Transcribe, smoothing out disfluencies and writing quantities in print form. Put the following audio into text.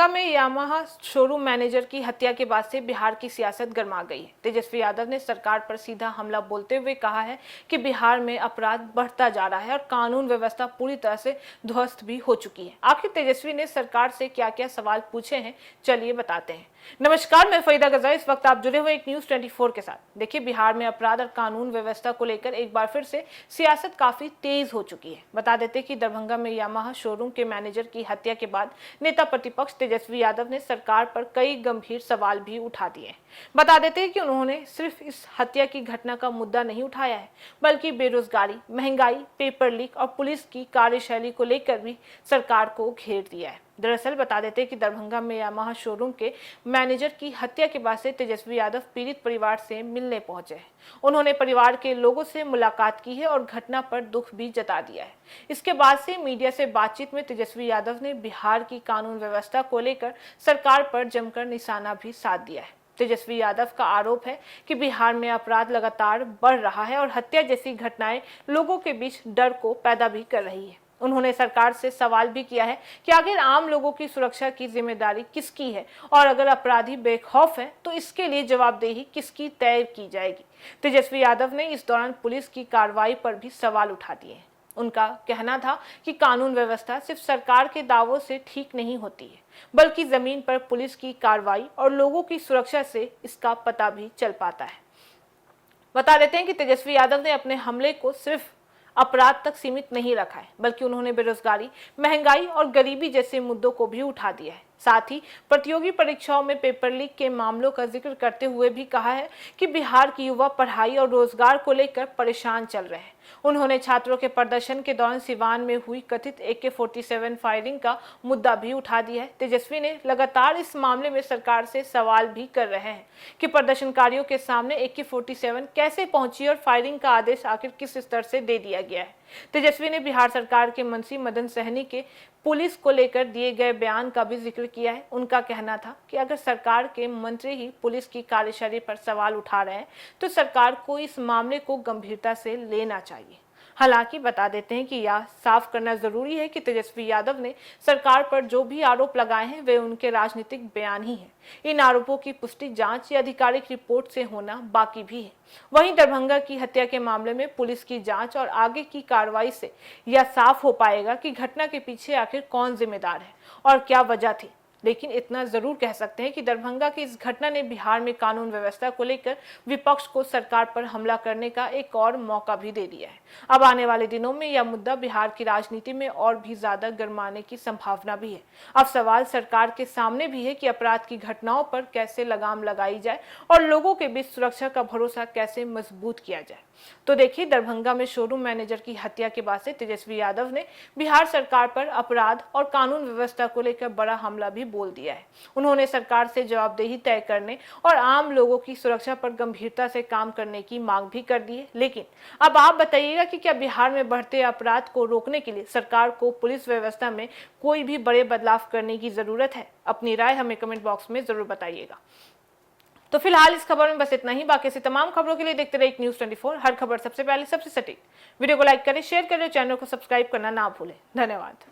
दरभंगा में Yamaha showroom manager की हत्या के बाद से बिहार की सियासत गर्मा गई है। तेजस्वी यादव ने सरकार पर सीधा हमला बोलते हुए कहा है कि बिहार में अपराध बढ़ता जा रहा है और कानून व्यवस्था पूरी तरह से ध्वस्त भी हो चुकी है। आखिर तेजस्वी ने सरकार से क्या क्या सवाल पूछे हैं, चलिए बताते हैं। नमस्कार, मैं फरीदा गजा। इस वक्त आप जुड़े हुए एक न्यूज़ 24 के साथ। देखिए, बिहार में अपराध और कानून व्यवस्था को लेकर एक बार फिर से सियासत काफी तेज हो चुकी है। बता देते कि दरभंगा में यामाहा शोरूम के मैनेजर की हत्या के बाद नेता प्रतिपक्ष तेजस्वी यादव ने सरकार पर कई गंभीर सवाल भी उठा दिए। बता देते हैं कि उन्होंने सिर्फ इस हत्या की घटना का मुद्दा नहीं उठाया है, बल्कि बेरोजगारी, महंगाई, पेपर लीक और पुलिस की कार्यशैली को लेकर भी सरकार को घेर दिया है। दरअसल बता देते हैं कि दरभंगा में यामाहा शोरूम के मैनेजर की हत्या के बाद से तेजस्वी यादव पीड़ित परिवार से मिलने पहुंचे हैं। उन्होंने परिवार के लोगों से मुलाकात की है और घटना पर दुख भी जता दिया है। इसके बाद से मीडिया से बातचीत में तेजस्वी यादव ने बिहार की कानून व्यवस्था को लेकर सरकार पर जमकर निशाना भी साध दिया है। तेजस्वी यादव का आरोप है कि बिहार में अपराध लगातार बढ़ रहा है और हत्या जैसी घटनाएं लोगों के बीच डर को पैदा भी कर रही है। उन्होंने सरकार से सवाल भी किया है कि आखिर आम लोगों की सुरक्षा की जिम्मेदारी किसकी है और अगर अपराधी बेखौफ है तो इसके लिए जवाबदेही किसकी तय की जाएगी। तेजस्वी यादव ने इस दौरान पुलिस की कार्रवाई पर भी सवाल उठा दिए। उनका कहना था कि कानून व्यवस्था सिर्फ सरकार के दावों से ठीक नहीं होती है, बल्कि जमीन पर पुलिस की कार्रवाई और लोगों की सुरक्षा से इसका पता भी चल पाता है। बता देते हैं कि तेजस्वी यादव ने अपने हमले को सिर्फ अपराध तक सीमित नहीं रखा है, बल्कि उन्होंने बेरोजगारी, महंगाई और गरीबी जैसे मुद्दों को भी उठा दिया है। साथ ही प्रतियोगी परीक्षाओं में पेपर लीक के मामलों का जिक्र करते हुए भी कहा है कि बिहार की युवा पढ़ाई और रोजगार को लेकर परेशान चल रहे हैं। उन्होंने छात्रों के प्रदर्शन के दौरान सिवान में हुई कथित AK-47 फायरिंग का मुद्दा भी उठा दिया है। तेजस्वी ने लगातार इस मामले में सरकार से सवाल भी कर रहे हैं कि प्रदर्शनकारियों के सामने AK-47 कैसे पहुंची और फायरिंग का आदेश आखिर किस स्तर से दे दिया गया है। तेजस्वी ने बिहार सरकार के मंत्री मदन सहनी के पुलिस को लेकर दिए गए बयान का भी जिक्र किया है। उनका कहना था कि अगर सरकार के मंत्री ही पुलिस की कार्यशैली पर सवाल उठा रहे हैं तो सरकार को इस मामले को गंभीरता से लेना चाहिए। हालांकि बता देते हैं कि यह साफ करना जरूरी है कि तेजस्वी यादव ने सरकार पर जो भी आरोप लगाए हैं वे उनके राजनीतिक बयान ही हैं। इन आरोपों की पुष्टि जांच या आधिकारिक रिपोर्ट से होना बाकी भी है। वहीं दरभंगा की हत्या के मामले में पुलिस की जांच और आगे की कार्रवाई से यह साफ हो पाएगा कि घटना के पीछे आखिर कौन जिम्मेदार है और क्या वजह थी। लेकिन इतना जरूर कह सकते हैं कि दरभंगा की इस घटना ने बिहार में कानून व्यवस्था को लेकर विपक्ष को सरकार पर हमला करने का एक और मौका भी दे दिया है। अब आने वाले दिनों में यह मुद्दा बिहार की राजनीति में और भी ज्यादा गर्माने की संभावना भी है। अब सवाल सरकार के सामने भी है कि अपराध की घटनाओं पर कैसे लगाम लगाई जाए और लोगों के बीच सुरक्षा का भरोसा कैसे मजबूत किया जाए। तो देखिए, दरभंगा में शोरूम मैनेजर की हत्या के बाद से तेजस्वी यादव ने बिहार सरकार पर अपराध और कानून व्यवस्था को लेकर बड़ा हमला भी बोल दिया है। उन्होंने सरकार से जवाबदेही तय करने और आम लोगों की सुरक्षा पर गंभीरता से काम करने की मांग भी कर दी है। लेकिन अब आप बताइएगा कि क्या बिहार में बढ़ते अपराध को रोकने के लिए सरकार को पुलिस व्यवस्था में कोई भी बड़े बदलाव करने की जरूरत है? अपनी राय हमें कमेंट बॉक्स में जरूर बताइएगा। तो फिलहाल इस खबर में बस इतना ही। बाकी से तमाम खबरों के लिए देखते रहिए न्यूज़ 24। हर खबर सबसे पहले, सबसे सटीक। वीडियो को लाइक करें, शेयर करें, चैनल को सब्सक्राइब करना ना भूलें। धन्यवाद।